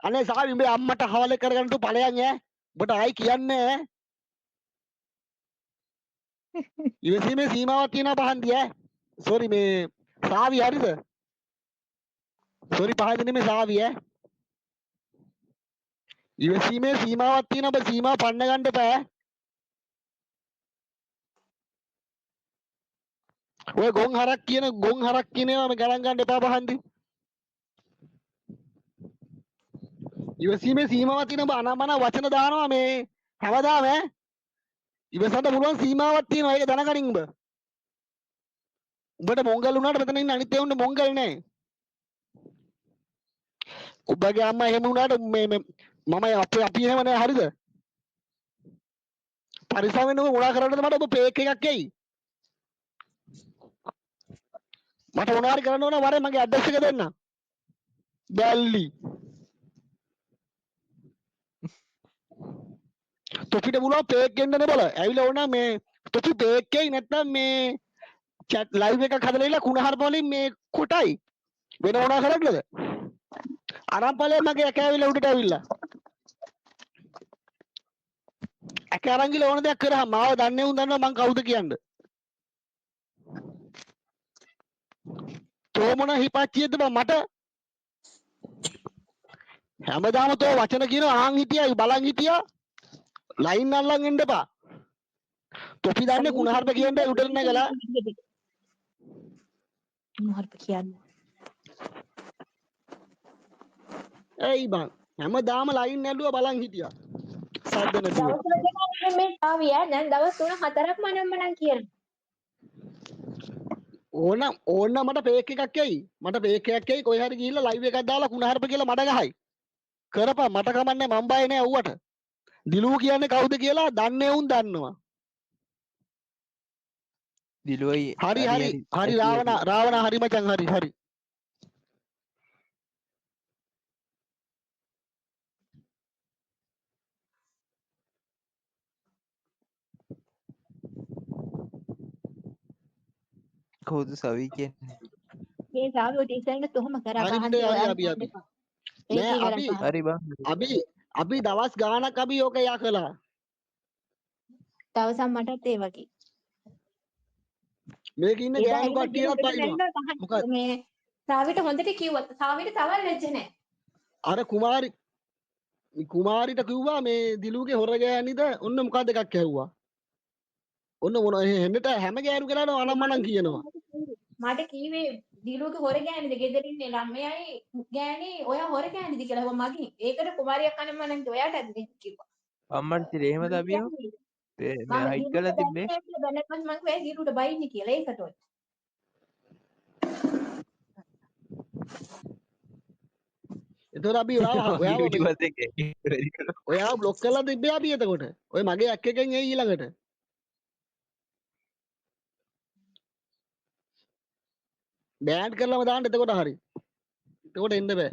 අනේ සාවි උඹේ අම්මට හවල කරගන්න තු ඵලයන් ඈ. ඔබට ආයි කියන්නේ ඉවසීමේ සීමාවක් තියෙනවා පහන්ති ඈ. සෝරි මේ සාවි හරිද? සෝරි පහදින මේ සාවි ඈ. ඉවසීමේ සීමාවක් තියෙනවා. ඔබ සීමාව පන්න ගන්න එපා ඈ. ඔය ගොන් හරක් කියන ඒවා මේ ගණන් ගන්න එපා පහන්ති. ඉවසීමේ සීමාවක් තියෙනවා. ඔබ අනමන වචන දානවා මේ හැමදාම ඈ. ඉවසන්න පුළුවන් සීමාවක් තියෙනවා. ඒක දැනගනින් ඔබ. උඹට මොංගල් වුණාට මෙතන ඉන්න අනිත් ඒවුන්ට මොංගල් නෑ. ඔබගේ අම්මා එහෙම වුණාට මේ මම අපි එහෙම නෑ හරිද? පරිස්සම් වෙන්න ඔබ මොනා කරන්නද මට ඔබ පේක් එකක් එයි. මට මොනවා හරි කරන්න ඕන වරේ මගේ ඇඩ්‍රස් එක දෙන්න. බැල්ලි. තොපිට පුළුවන් පේක් ගෙන්නනේ බල. ඇවිල්ලා ඕන මේ තොපි පේක් එකයි නැත්නම් මේ chat live එකක් හදලා ඉලා කුණහරුප වලින් මේ කොටයි. වෙන මොනවා කරන්නද? අරන්පලේ මගේ ඇක ඇවිල්ලා උඩට ඇවිල්ලා. ඇක අරන් ගිහලා ඕන දෙයක් කරා මාව දන්නේ උන් දන්නවා මං කවුද කියන්නේ. තෝ මොන හිපච්චියද මට හැමදාම තෝ වචන කියනවා ආන් හිටියයි බලන් හිටියා ලයින් අල්ලන් එන්න එපා. තොපි දන්නේ කුණහරුප කියන්නේ උඩට නැගලා කුණහරුප කියන්නේ. ඒයි බං හැමදාම ලයින් නැල්ලුවා බලන් හිටියා. සද්ද නැතුව. දවස් මේ ආවිය දැන් දවස් 3-4ක් මනම් කියනවා. ඕන මට පේක් එකක් එයි. මට පේක් එකක් එයි කොයි හරි ගිහිල්ලා ලයිව් එකක් දාලා කුණහරුප කියලා මඩ ගහයි. කරපන් මට කමන්නේ මම බය නෑ ඌවට. දිලු කියන්නේ කවුද කියලා දන්නේ උන් දන්නවා. දිලුවයි හරි රාවණ හරි මචං හරි. කවුද සවි කියන්නේ? මේ සාවිව ටීචර්ට තොහම කරා පහන්ති හරි බං. අපි දවස් ගාණක් අපි ඕක යා කළා. දවසක් මටත් ඒ වගේ. මේක ඉන්න ගෑනු කට්ටියවත් පයින්නවා. මොකද මේ සාවිට හොඳට කිව්වා. සාවිට තවල් වෙච්ච නැහැ. අර කුමාරිට කිව්වා මේ දිලුගේ හොර ගෑනිද ඔන්න මොකක්ද එකක් ඇහුවා. ඔන්න මොන හෙන්නට හැම ගෑනු කෙනාම අනම්මනම් කියනවා. මට කිව්වේ දිලුගේ හොර ගෑනිද ගෙදරින් ඉන්නේ ළමයයි ගෑණි ඔයා හොර ගෑනිද කියලා මගෙන්. ඒකට කුමාරියක් අනම්මනම් ඔයාටත් දෙන්න කිව්වා. අම්මට ඉතින් එහෙම තබියෝ. මේ හයිඩ් කරලා තිබ්බේ. දැනත් මම කිව්වා දිලුට බයින්නේ කියලා ඒකට ඔය. එතකොට අපි ඔයාව බ්ලොක් කරලා තිබ්බේ අපි එතකොට. ඔය මගේ ඇක් එකෙන් එයි ඊළඟට. බෑන්ඩ් කරලාම දාන්න එතකොට හරි. එතකොට එන්න බෑ.